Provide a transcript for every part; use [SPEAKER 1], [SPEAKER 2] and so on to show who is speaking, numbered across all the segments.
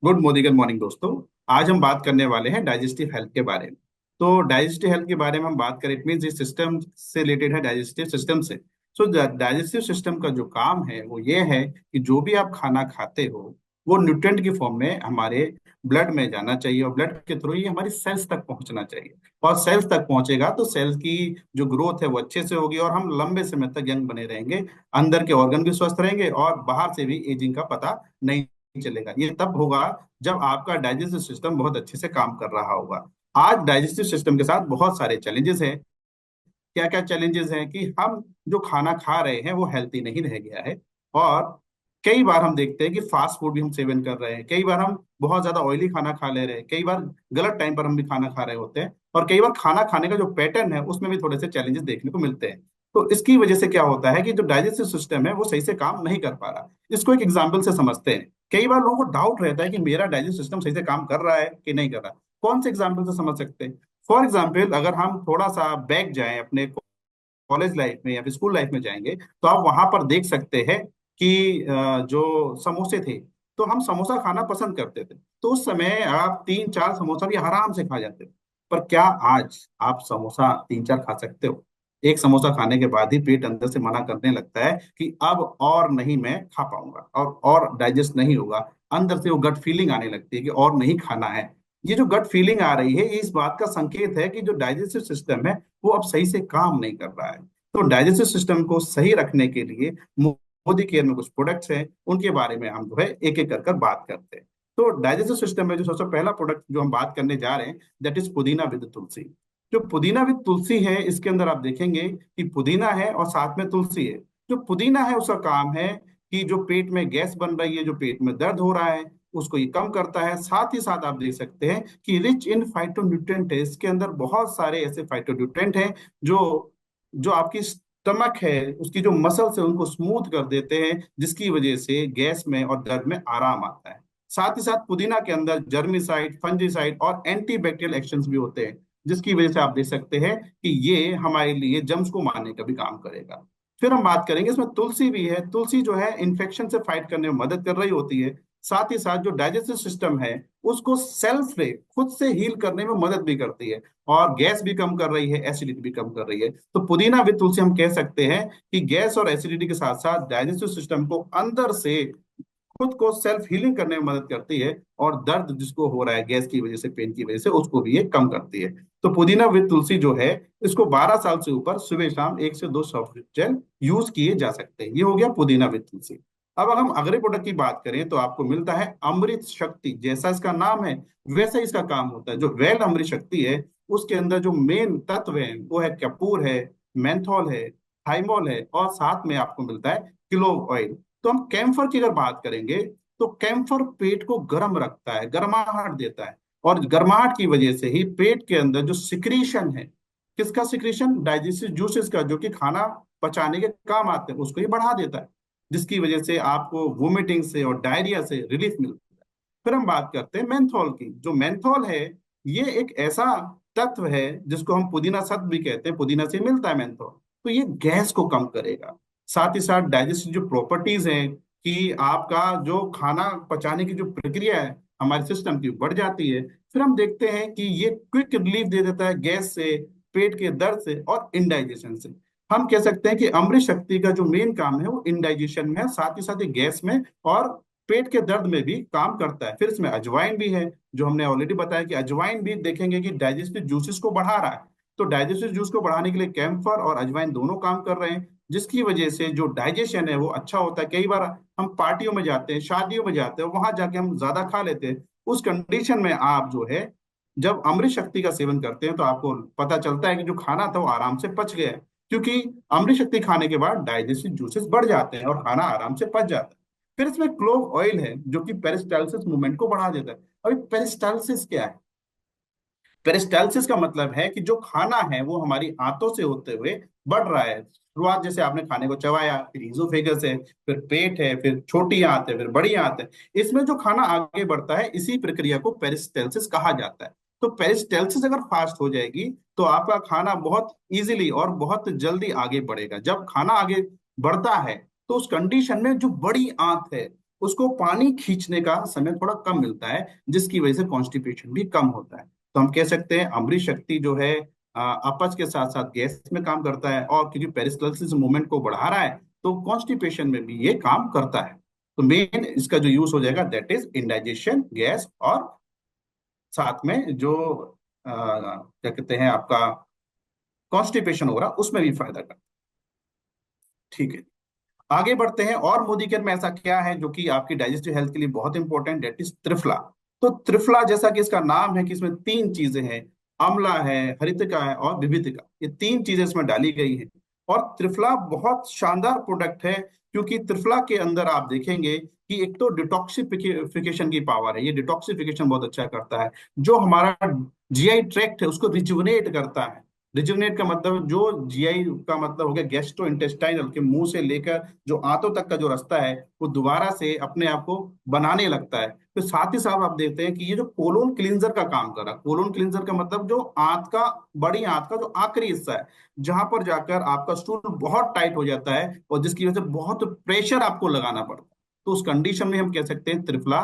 [SPEAKER 1] Good morning दोस्तों। आज हम बात करने वाले हैं डाइजेस्टिव हेल्थ के बारे में। तो डाइजेस्टिव हेल्थ के बारे में हम बात करें, इट मीन इस सिस्टम से रिलेटेड है, डाइजेस्टिव सिस्टम से। सो डाइजेस्टिव सिस्टम का जो काम है वो ये है कि जो भी आप खाना खाते हो वो न्यूट्रिएंट की फॉर्म में हमारे ब्लड में जाना चाहिए और ब्लड के थ्रू ही हमारी सेल्स तक पहुंचना चाहिए। और सेल्स तक पहुंचेगा तो सेल्स की जो ग्रोथ है वो अच्छे से होगी और हम लंबे समय तक यंग बने रहेंगे। अंदर के ऑर्गन भी स्वस्थ रहेंगे और बाहर से भी एजिंग का पता नहीं चलेगा। ये तब होगा जब आपका डाइजेस्टिव सिस्टम बहुत अच्छे से काम कर रहा होगा। आज डाइजेस्टिव सिस्टम के साथ बहुत सारे चैलेंजेस हैं। क्या क्या चैलेंजेस हैं कि हम जो खाना खा रहे हैं वो हेल्थी नहीं रह गया है। और कई बार हम देखते हैं कि फास्ट फूड भी हम सेवन कर रहे हैं, कई बार हम बहुत ज्यादा ऑयली खाना खा ले रहे हैं, कई बार गलत टाइम पर हम भी खाना खा रहे होते हैं, और कई बार खाना खाने का जो पैटर्न है उसमें भी थोड़े से चैलेंजेस देखने को मिलते हैं। तो इसकी वजह से क्या होता है कि जो डाइजेस्टिव सिस्टम है वो सही से काम नहीं कर पा रहा। इसको एक एग्जाम्पल से समझते हैं। कई बार लोगों को डाउट रहता है कि मेरा डाइजेस्टिव सिस्टम सही से काम कर रहा है कि नहीं कर रहा। कौन से एग्जाम्पल से समझ सकते हैं? फॉर एग्जाम्पल, अगर हम थोड़ा सा बैक जाएं अपने कॉलेज लाइफ में या फिर स्कूल लाइफ में जाएंगे तो आप वहां पर देख सकते हैं कि जो समोसे थे, तो हम समोसा खाना पसंद करते थे। तो उस समय आप तीन चार समोसा भी आराम से खा जाते थे। पर क्या आज आप समोसा तीन चार खा सकते हो? एक समोसा खाने के बाद ही पेट अंदर से मना करने लगता है कि अब और नहीं मैं खा पाऊंगा, और डाइजेस्ट नहीं होगा। अंदर से वो गट फीलिंग आने लगती है कि और नहीं खाना है। ये जो गट फीलिंग आ रही है ये इस बात का संकेत है कि जो डाइजेस्टिव सिस्टम है वो अब सही से काम नहीं कर रहा है। तो डाइजेस्टिव सिस्टम को सही रखने के लिए मोदी केयर में कुछ प्रोडक्ट्स हैं, उनके बारे में हम जो है एक एक कर बात करते हैं। तो डाइजेस्टिव सिस्टम में जो सबसे पहला प्रोडक्ट जो हम बात करने जा रहे हैं, दैट इज पुदीना विद तुलसी। जो पुदीना विद तुलसी है, इसके अंदर आप देखेंगे कि पुदीना है और साथ में तुलसी है। जो पुदीना है उसका काम है कि जो पेट में गैस बन रही है, जो पेट में दर्द हो रहा है, उसको ये कम करता है। साथ ही साथ आप देख सकते हैं कि रिच इन फाइटोन्यूट्रिएंट है, इसके अंदर बहुत सारे ऐसे फाइटोन्यूट्रिएंट हैं जो जो आपकी स्टमक है उसकी जो मसल्स है उनको स्मूथ कर देते हैं, जिसकी वजह से गैस में और दर्द में आराम आता है। साथ ही साथ पुदीना के अंदर जर्मिसाइड, फंजीसाइड और एंटीबैक्टीरियल एक्शंस भी होते हैं, जिसकी वजह से आप देख सकते हैं कि ये हमारे लिए जम्स को मारने का भी काम करेगा। फिर हम बात करेंगे, इसमें तुलसी भी है। तुलसी जो है इन्फेक्शन से फाइट करने में मदद कर रही होती है। साथ ही साथ जो डाइजेस्टिव सिस्टम है उसको सेल्फ से खुद से हील करने में मदद भी करती है, और गैस भी कम कर रही है, एसिडिटी भी कम कर रही है। तो पुदीना विद तुलसी हम कह सकते हैं कि गैस और एसिडिटी के साथ साथ डाइजेस्टिव सिस्टम को अंदर से खुद को सेल्फ हीलिंग करने में मदद करती है, और दर्द जिसको हो रहा है गैस की वजह से, पेन की वजह से, उसको भी ये कम करती है। तो पुदीना विद तुलसी जो है, इसको 12 साल से ऊपर सुबह शाम 1 से 2 सॉफ्ट जेल यूज किए जा सकते हैं। ये हो गया पुदीना विद तुलसी। अब अगर हम अगले प्रोडक्ट की बात करें तो आपको मिलता है अमृत शक्ति। जैसा इसका नाम है वैसा ही इसका काम होता है। जो वेल अमृत शक्ति है उसके अंदर जो मेन तत्व है वो है कपूर है, मेंथोल है, थाइमोल है, और साथ में आपको मिलता है क्लोव ऑयल। तो हम कैम्फर की अगर बात करेंगे तो कैम्फर पेट को गर्म रखता है, गर्माहट देता है, और गर्माहट की वजह से ही पेट के अंदर जो सिक्रीशन है, किसका सिक्रीशन? डाइजेस्टिव जूसेस का, जो कि खाना पचाने के काम आते हैं, उसको ही बढ़ा देता है, जिसकी वजह से आपको वोमिटिंग से और डायरिया से रिलीफ मिलता है। फिर हम बात करते हैं मेंथोल की। जो मेंथोल है ये एक ऐसा तत्व है जिसको हम पुदीना सत्व भी कहते हैं, पुदीना से मिलता है मेंथोल। तो ये गैस को कम करेगा। साथ ही साथ डाइजेस्टिव जो प्रॉपर्टीज हैं कि आपका जो खाना पचाने की जो प्रक्रिया है हमारे सिस्टम की बढ़ जाती है। फिर हम देखते हैं कि ये क्विक रिलीफ दे देता है गैस से, पेट के दर्द से और इंडाइजेशन से। हम कह सकते हैं कि अमृत शक्ति का जो मेन काम है वो इंडाइजेशन में है, साथ ही साथ ये गैस में और पेट के दर्द में भी काम करता है। फिर इसमें अजवाइन भी है, जो हमने ऑलरेडी बताया कि अजवाइन भी देखेंगे कि डाइजेस्टिव जूसेस को बढ़ा रहा है। तो डाइजेस्टिव जूस को बढ़ाने के लिए कैम्फर और अजवाइन दोनों काम कर रहे हैं, जिसकी वजह से जो डाइजेशन है वो अच्छा होता है। कई बार हम पार्टियों में जाते हैं, शादियों में जाते हैं, वहां जाके हम ज्यादा खा लेते हैं। उस कंडीशन में आप जो है जब अमृत शक्ति का सेवन करते हैं तो आपको पता चलता है कि जो खाना था वो आराम से पच गया है, क्योंकि अमृत शक्ति खाने के बाद डाइजेस्टिव जूसेस बढ़ जाते हैं और खाना आराम से पच जाता है। फिर इसमें क्लोव ऑयल है जो कि पेरिस्टालसिस मूवमेंट को बढ़ा देता है। अभी पेरिस्टालसिस क्या है? पेरिस्टालसिस का मतलब है कि जो खाना है वो हमारी आंतों से होते हुए बढ़ रहा है। शुरुआत जैसे आपने खाने को चबाया, फिर इजोफेगस है, फिर पेट है, फिर छोटी आंत है, फिर बड़ी आंत है। इसमें जो खाना आगे बढ़ता है इसी प्रक्रिया को पेरिस्टालसिस कहा जाता है। तो पेरिस्टालसिस अगर फास्ट हो जाएगी तो आपका खाना बहुत इजीली और बहुत जल्दी आगे बढ़ेगा। जब खाना आगे बढ़ता है तो उस कंडीशन में जो बड़ी आंत है उसको पानी खींचने का समय थोड़ा कम मिलता है, जिसकी वजह से कॉन्स्टिपेशन भी कम होता है। तो हम कह सकते हैं अमृत शक्ति जो है अपच के साथ साथ गैस में काम करता है, और क्योंकि पेरिस्टल्सिस मूवमेंट को बढ़ा रहा है तो कॉन्स्टिपेशन में भी ये काम करता है। तो मेन इसका जो यूज हो जाएगा दैट इज इंडाइजेशन, गैस, और साथ में जो क्या कहते हैं आपका कॉन्स्टिपेशन हो रहा उसमें भी फायदा करता है। ठीक है, आगे बढ़ते हैं। और मोदी केयर में ऐसा क्या है जो कि आपकी डाइजेस्टिव हेल्थ के लिए बहुत इंपॉर्टेंट, डेट इज त्रिफला। तो त्रिफला जैसा कि इसका नाम है कि इसमें तीन चीजें हैं, आंवला है, हरितिका है और विविधिका, ये तीन चीजें इसमें डाली गई हैं। और त्रिफला बहुत शानदार प्रोडक्ट है, क्योंकि त्रिफला के अंदर आप देखेंगे कि एक तो डिटॉक्सिफिकेशन की पावर है, ये डिटॉक्सिफिकेशन बहुत अच्छा करता है। जो हमारा जीआई ट्रैक्ट है उसको रिजुवनेट करता है। रिजुवनेट का मतलब, जो जीआई का मतलब हो गया गैस्ट्रो इंटेस्टाइनल, के मुंह से लेकर जो आंतों तक का जो रास्ता है वो दोबारा से अपने आप को बनाने लगता है। तो साथ ही साथ आप देखते हैं कि ये जो कोलोन क्लींजर का काम कर रहा है, कोलोन क्लींजर का मतलब जो आंत का, बड़ी आंत का जो आखिरी हिस्सा है, जहां पर जाकर आपका स्टूल बहुत टाइट हो जाता है और जिसकी वजह से बहुत प्रेशर आपको लगाना पड़ता है, तो उस कंडीशन में हम कह सकते हैं त्रिफला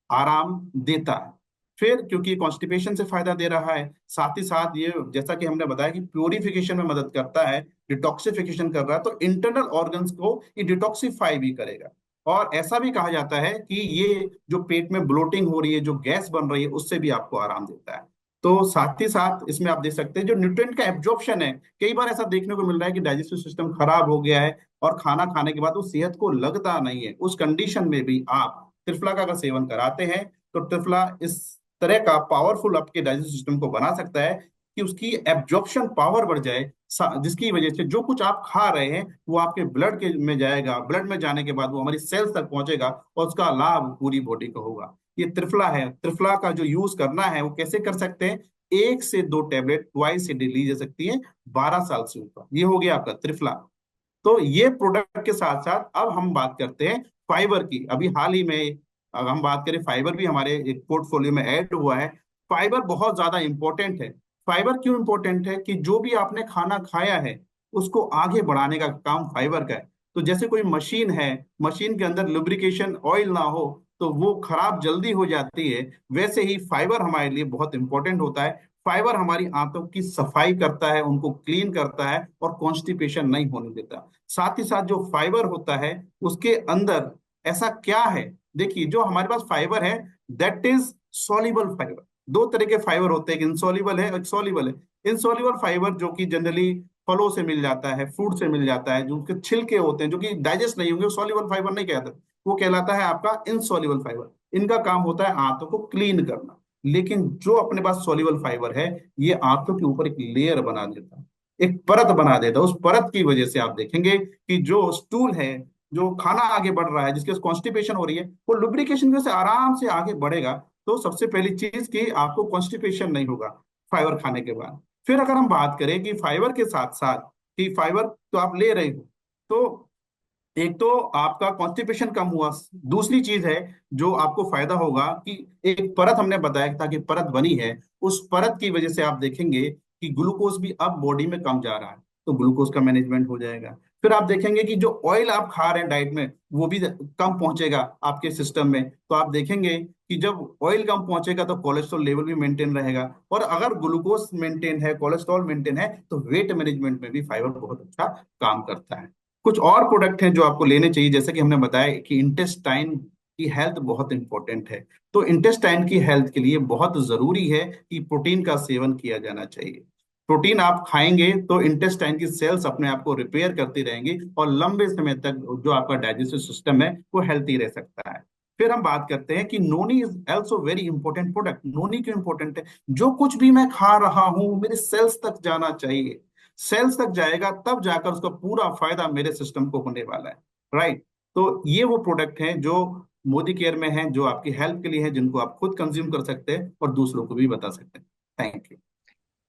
[SPEAKER 1] आराम देता है। फिर क्योंकि कॉन्स्टिपेशन से फायदा दे रहा है, साथ ही साथ ये जैसा कि हमने बताया कि प्योरिफिकेशन में मदद करता है, डिटॉक्सिफिकेशन कर रहा है, तो इंटरनल ऑर्गन्स को ये डिटॉक्सिफाई भी करेगा। और ऐसा भी कहा जाता है कि ये जो पेट में ब्लोटिंग हो रही है, जो गैस बन रही है, उससे भी आपको आराम देता है। तो साथ ही साथ इसमें आप देख सकते हैं जो न्यूट्रिएंट का एब्जॉर्प्शन है, कई बार ऐसा देखने को मिल रहा है कि डाइजेस्टिव सिस्टम खराब हो गया है और खाना खाने के बाद वो सेहत को लगता नहीं है, उस कंडीशन में भी आप त्रिफला का अगर सेवन कराते हैं तो त्रिफला इस तरह का पावरफुल आपके डाइजेस्टिव सिस्टम को बना सकता है कि उसकी एब्जॉर्प्शन पावर बढ़ जाए, जिसकी वजह से जो कुछ आप खा रहे हैं वो आपके ब्लड के में जाएगा, ब्लड में जाने के बाद वो हमारी सेल्स तक पहुंचेगा और उसका लाभ पूरी बॉडी को होगा। ये त्रिफला है, त्रिफला का जो यूज करना है वो कैसे कर सकते हैं, 1 से 2 टैबलेट ट्वाइस ए डे ली जा सकती है 12 साल से ऊपर। ये हो गया आपका त्रिफला। तो ये प्रोडक्ट के साथ साथ अब हम बात करते हैं फाइबर की। अभी हाल ही में अगर हम बात करें, फाइबर भी हमारे एक पोर्टफोलियो में ऐड हुआ है। फाइबर बहुत ज्यादा इंपॉर्टेंट है। फाइबर क्यों इंपॉर्टेंट है कि जो भी आपने खाना खाया है उसको आगे बढ़ाने का काम फाइबर का है। तो जैसे कोई मशीन है, मशीन के अंदर लुब्रिकेशन ऑयल ना हो तो वो खराब जल्दी हो जाती है, वैसे ही फाइबर हमारे लिए बहुत इंपॉर्टेंट होता है। फाइबर हमारी आंतों की सफाई करता है, उनको क्लीन करता है और कॉन्स्टिपेशन नहीं होने देता। साथ ही साथ जो फाइबर होता है उसके अंदर ऐसा क्या है, देखिए जो हमारे पास फाइबर है दैट इज सॉल्युबल फाइबर। दो तरह के फाइबर होते हैं, एक इनसॉल्युबल है, एक सॉल्युबल है। इनसॉल्युबल फाइबर जो कि जनरली फलों से मिल जाता है, फ्रूट से मिल जाता है, जो उसके छिलके होते हैं जो कि डाइजेस्ट नहीं होंगे, सॉल्युबल फाइबर नहीं कहते, वो कहलाता है आपका इनसॉल्युबल फाइबर। इनका काम होता है आंतों को क्लीन करना। लेकिन जो अपने पास सॉल्युबल फाइबर है, ये आंतों के ऊपर एक लेयर बना देता है, एक परत बना देता है। उस परत की वजह से आप देखेंगे कि जो स्टूल है, जो खाना आगे बढ़ रहा है, जिसके कॉन्स्टिपेशन हो रही है, वो लुब्रिकेशन की वजह से आराम से आगे बढ़ेगा। तो सबसे पहली चीज कि आपको कॉन्स्टिपेशन नहीं होगा फाइबर खाने के बाद। फिर अगर हम बात करें कि फाइबर के साथ साथ, कि फाइबर तो आप ले रहे हो, तो एक तो आपका कॉन्स्टिपेशन कम हुआ, दूसरी चीज है जो आपको फायदा होगा कि एक परत हमने बताया था कि परत बनी है, उस परत की वजह से आप देखेंगे कि ग्लूकोज भी अब बॉडी में कम जा रहा है, तो ग्लूकोज का मैनेजमेंट हो जाएगा। फिर आप देखेंगे कि जो ऑयल आप खा रहे हैं डाइट में वो भी कम पहुंचेगा आपके सिस्टम में। तो आप देखेंगे कि जब ऑयल कम पहुंचेगा तो कोलेस्ट्रॉल लेवल भी मेंटेन रहेगा, और अगर ग्लूकोज मेंटेन है, कोलेस्ट्रॉल मेंटेन है, तो वेट मैनेजमेंट में भी फाइबर बहुत अच्छा काम करता है। कुछ और प्रोडक्ट हैं जो आपको लेने चाहिए, जैसे कि हमने बताया कि इंटेस्टाइन की हेल्थ बहुत इंपॉर्टेंट है। तो इंटेस्टाइन की हेल्थ के लिए बहुत जरूरी है कि प्रोटीन का सेवन किया जाना चाहिए। प्रोटीन आप खाएंगे तो इंटेस्टाइन की सेल्स अपने आप को रिपेयर करती रहेंगी और लंबे समय तक जो आपका डाइजेस्टिव सिस्टम है वो हेल्थी रह सकता है। फिर हम बात करते हैं कि noni is also very important product. Noni क्यों इंपॉर्टेंट है, जो कुछ भी मैं खा रहा हूं मेरे सेल्स तक जाना चाहिए। सेल्स तक जाएगा तब जाकर उसका पूरा फायदा मेरे सिस्टम को होने वाला है। राइट। तो ये वो प्रोडक्ट हैं जो मोदी केयर में हैं, जो आपकी हेल्प के लिए है, जिनको आप खुद कंज्यूम कर सकते हैं और दूसरों को भी बता सकते हैं। Thank you.